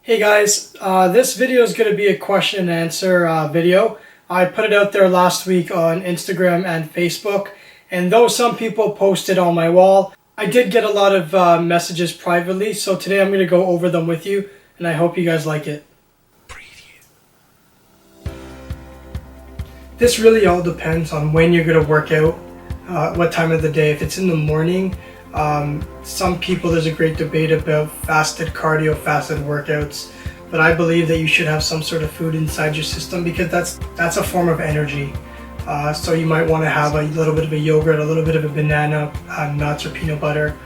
Hey guys, this video is going to be a question and answer video. I put it out there last week on Instagram and Facebook, and though some people posted on my wall, I did get a lot of messages privately, so today I'm going to go over them with you, and I hope you guys like it. This really all depends on when you're going to work out, what time of the day. If it's in the morning, some people, there's a great debate about fasted cardio, fasted workouts, but I believe that you should have some sort of food inside your system because that's a form of energy. So you might want to have a little bit of a yogurt, a little bit of a banana, nuts or peanut butter.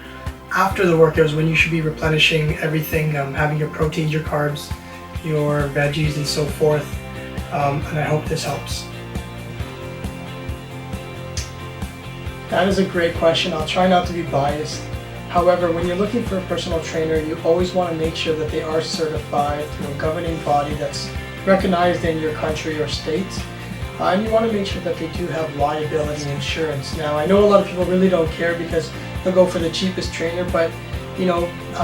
After the workouts, when you should be replenishing everything, having your proteins, your carbs, your veggies and so forth, and I hope this helps. That is a great question. I'll try not to be biased. However, when you're looking for a personal trainer, you always want to make sure that they are certified through a governing body that's recognized in your country or state. And you want to make sure that they do have liability insurance. Now, I know a lot of people really don't care because they'll go for the cheapest trainer, but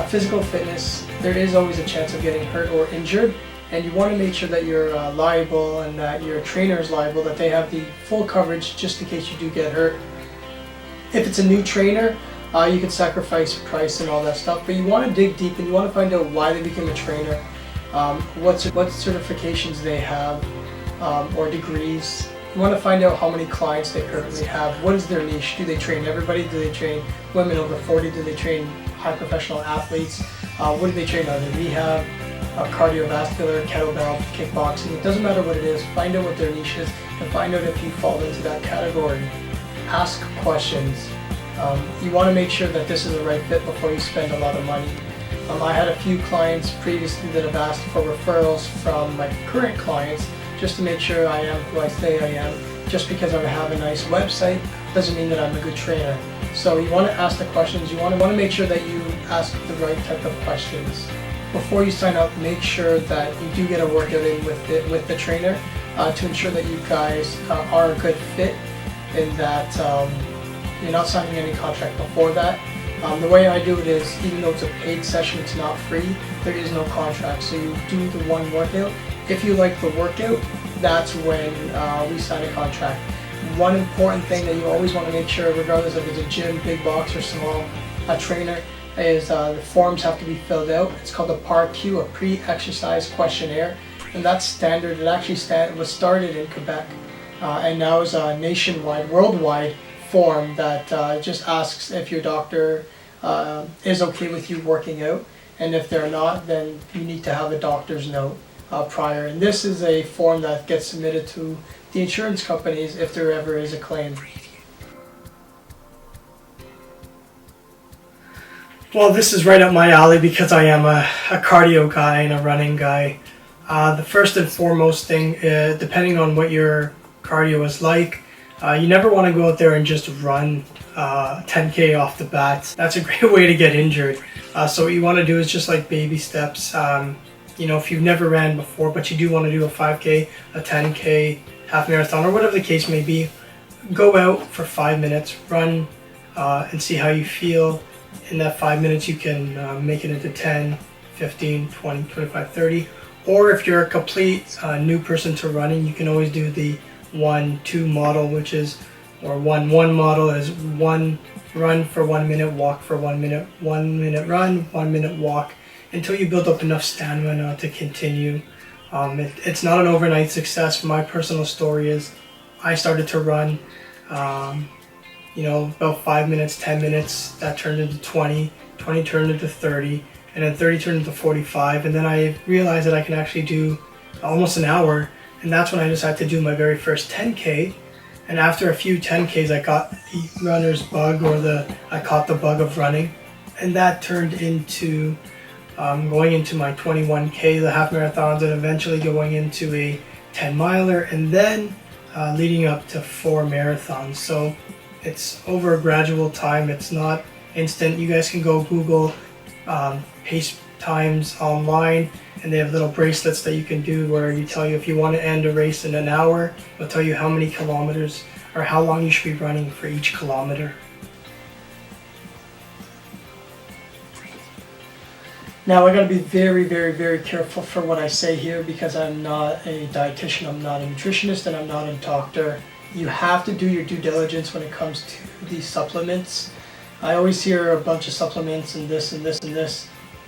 physical fitness, there is always a chance of getting hurt or injured. And you want to make sure that you're liable and that your trainer is liable, that they have the full coverage just in case you do get hurt. If it's a new trainer, you can sacrifice price and all that stuff, but you want to dig deep and you want to find out why they became a trainer, what certifications they have, or degrees. You want to find out how many clients they currently have, what is their niche, do they train everybody, do they train women over 40, do they train high professional athletes, what do they train, are they rehab, cardiovascular, kettlebell, kickboxing. It doesn't matter what it is, find out what their niche is and find out if you fall into that category. Ask questions. You want to make sure that this is the right fit before you spend a lot of money. I had a few clients previously that have asked for referrals from my current clients just to make sure I am who I say I am. Just because I have a nice website doesn't mean that I'm a good trainer. So you want to ask the questions. You want to make sure that you ask the right type of questions. Before you sign up, make sure that you do get a workout in with the trainer to ensure that you guys are a good fit, in that you're not signing any contract before that. The way I do it is, even though it's a paid session, it's not free, there is no contract. So you do the one workout. If you like the workout, that's when we sign a contract. One important thing that you always want to make sure, regardless if it's a gym, big box or small, a trainer, is the forms have to be filled out. It's called a PAR-Q, a pre-exercise questionnaire, and that's standard. It actually was started in Quebec. And now is a nationwide, worldwide form that just asks if your doctor is okay with you working out, and if they're not, then you need to have a doctor's note prior. And this is a form that gets submitted to the insurance companies if there ever is a claim. Well, this is right up my alley because I am a cardio guy and a running guy. The first and foremost thing, depending on what your cardio is like, you never want to go out there and just run 10K off the bat. That's a great way to get injured. So what you want to do is just like baby steps. If you've never ran before but you do want to do a 5K, a 10K, half marathon, or whatever the case may be, go out for 5 minutes, run and see how you feel. In that 5 minutes you can make it into 10, 15, 20, 25, 30. Or if you're a complete new person to running, you can always do the 1-2 model, which is, or 1-1 model is 1 run for 1 minute, walk for 1 minute, 1 minute run, 1 minute walk, until you build up enough stamina to continue. It's not an overnight success. My personal story is I started to run, about 5 minutes, 10 minutes, that turned into 20 turned into 30, and then 30 turned into 45, and then I realized that I can actually do almost an hour. And that's when I decided to do my very first 10K. And after a few 10Ks, I got the runner's bug, or I caught the bug of running. And that turned into going into my 21K, the half marathons, and eventually going into a 10 miler, and then leading up to 4 marathons. So it's over a gradual time. It's not instant. You guys can go Google pace times online, and they have little bracelets that you can do where you tell you if you want to end a race in an hour, it'll tell you how many kilometers or how long you should be running for each kilometer. Now I gotta be very, very, very careful for what I say here because I'm not a dietitian, I'm not a nutritionist, and I'm not a doctor. You have to do your due diligence when it comes to these supplements. I always hear a bunch of supplements and this and this and this.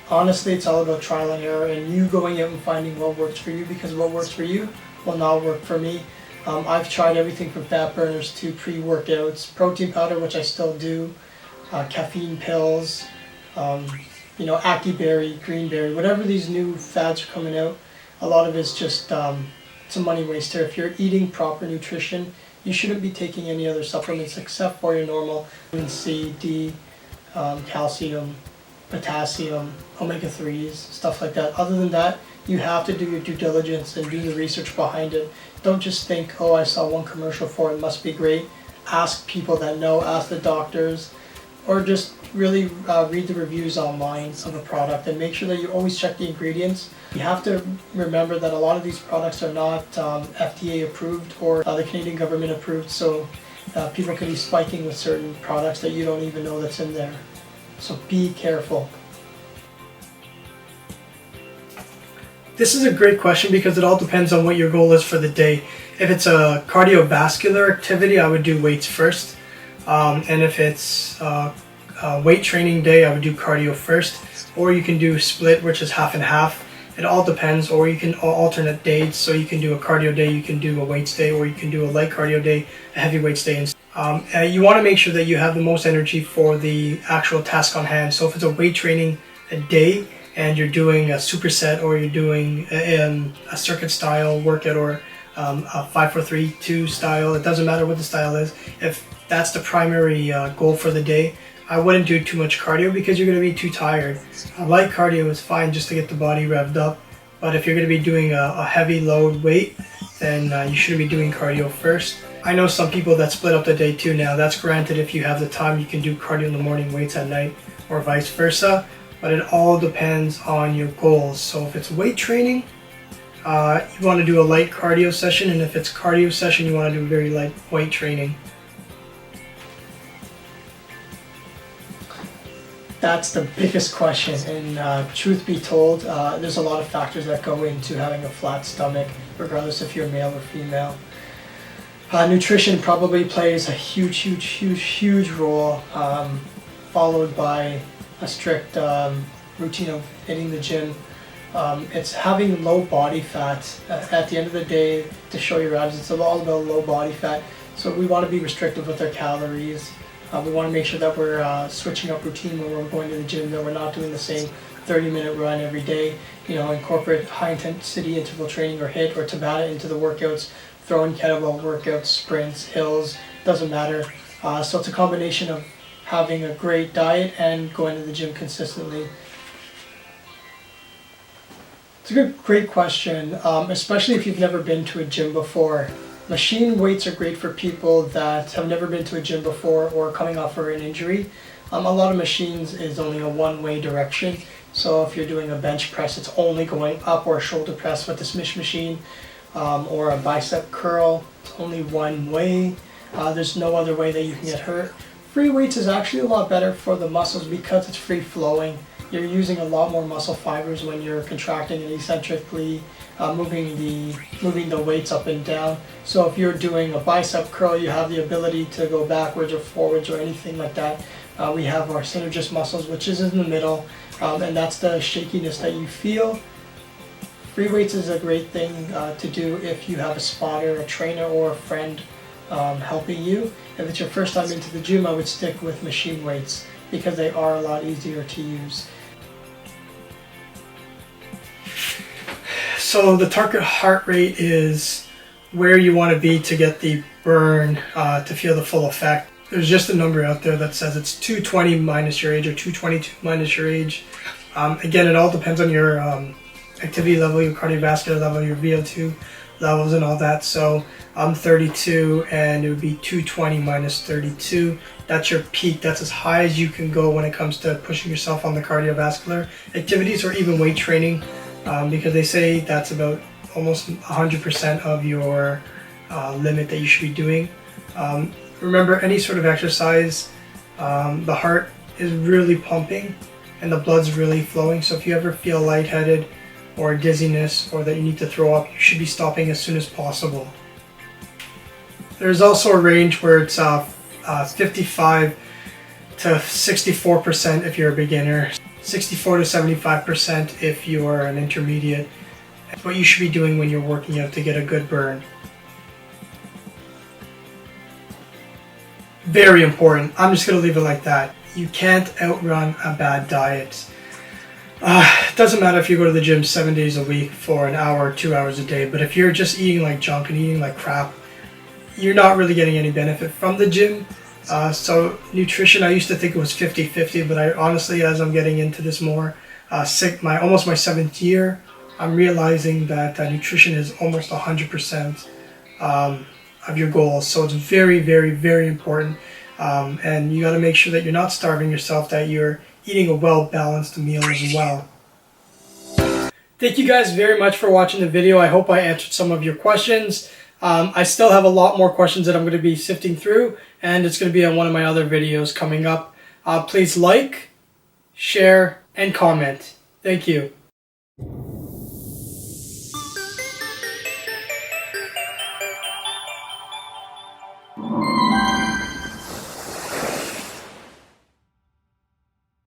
Honestly, it's all about trial and error and you going out and finding what works for you, because what works for you will not work for me. I've tried everything from fat burners to pre-workouts, protein powder, which I still do, caffeine pills, Ackieberry, Greenberry, whatever these new fads are coming out. A lot of it's just it's a money waster. If you're eating proper nutrition, you shouldn't be taking any other supplements except for your normal vitamin C, D, calcium, potassium, omega-3s, stuff like that. Other than that, you have to do your due diligence and do the research behind it. Don't just think, oh, I saw one commercial for it, must be great. Ask people that know, ask the doctors, or just really read the reviews online of a product and make sure that you always check the ingredients. You have to remember that a lot of these products are not FDA approved or the Canadian government approved, so people can be spiking with certain products that you don't even know that's in there. So be careful. This is a great question because it all depends on what your goal is for the day. If it's a cardiovascular activity, I would do weights first. And if it's weight training day, I would do cardio first. Or you can do split, which is half and half. It all depends. Or you can alternate days. So you can do a cardio day, you can do a weights day, or you can do a light cardio day, a heavy weights day. You want to make sure that you have the most energy for the actual task on hand. So if it's a weight training day and you're doing a superset, or you're doing a circuit style workout, or a 5-4-3-2 style, it doesn't matter what the style is. If that's the primary goal for the day, I wouldn't do too much cardio because you're going to be too tired. Light cardio is fine just to get the body revved up, but if you're going to be doing a heavy load weight, then you should be doing cardio first. I know some people that split up the day too. Now that's granted, if you have the time you can do cardio in the morning, weights at night, or vice versa, but it all depends on your goals. So if it's weight training, you want to do a light cardio session, and if it's cardio session, you want to do very light weight training. That's the biggest question, and truth be told, there's a lot of factors that go into having a flat stomach, regardless if you're male or female. Nutrition probably plays a huge role, followed by a strict routine of hitting the gym. It's having low body fat. At the end of the day, to show your abs, it's all about low body fat. So we want to be restrictive with our calories. We want to make sure that we're switching up routine when we're going to the gym, that we're not doing the same 30-minute run every day. Incorporate high-intensity interval training or HIIT or Tabata into the workouts, throw in kettlebell workouts, sprints, hills, doesn't matter. So it's a combination of having a great diet and going to the gym consistently. It's a great question, especially if you've never been to a gym before. Machine weights are great for people that have never been to a gym before or coming off of an injury. A lot of machines is only a one-way direction. So if you're doing a bench press, it's only going up, or a shoulder press with the Smith machine, or a bicep curl, it's only one way. There's no other way that you can get hurt. Free weights is actually a lot better for the muscles because it's free flowing. You're using a lot more muscle fibers when you're contracting and eccentrically moving the weights up and down. So if you're doing a bicep curl, you have the ability to go backwards or forwards or anything like that. We have our synergist muscles, which is in the middle, and that's the shakiness that you feel. Free weights is a great thing to do if you have a spotter, a trainer, or a friend helping you. If it's your first time into the gym, I would stick with machine weights because they are a lot easier to use. So the target heart rate is where you want to be to get the burn, to feel the full effect. There's just a number out there that says it's 220 minus your age or 222 minus your age. Again, it all depends on your activity level, your cardiovascular level, your VO2 levels and all that. So I'm 32 and it would be 220 minus 32. That's your peak. That's as high as you can go when it comes to pushing yourself on the cardiovascular activities or even weight training, because they say that's about almost 100% of your limit that you should be doing. Remember, any sort of exercise, the heart is really pumping. and the blood's really flowing. So if you ever feel lightheaded or dizziness or that you need to throw up, you should be stopping as soon as possible. There's also a range where it's 55 to 64% if you're a beginner, 64 to 75% if you are an intermediate. That's what you should be doing when you're working out to get a good burn. Very important. I'm just going to leave it like that. You can't outrun a bad diet. It doesn't matter if you go to the gym 7 days a week for an hour or 2 hours a day, but if you're just eating like junk and eating like crap, you're not really getting any benefit from the gym. So nutrition, I used to think it was 50-50, but I honestly, as I'm getting into this more, almost my 7th year, I'm realizing that nutrition is almost 100% of your goals. So it's very, very, very important. And you got to make sure that you're not starving yourself, that you're eating a well-balanced meal as well. Thank you guys very much for watching the video. I hope I answered some of your questions. I still have a lot more questions that I'm going to be sifting through, and it's going to be on one of my other videos coming up. Please like, share, and comment. Thank you.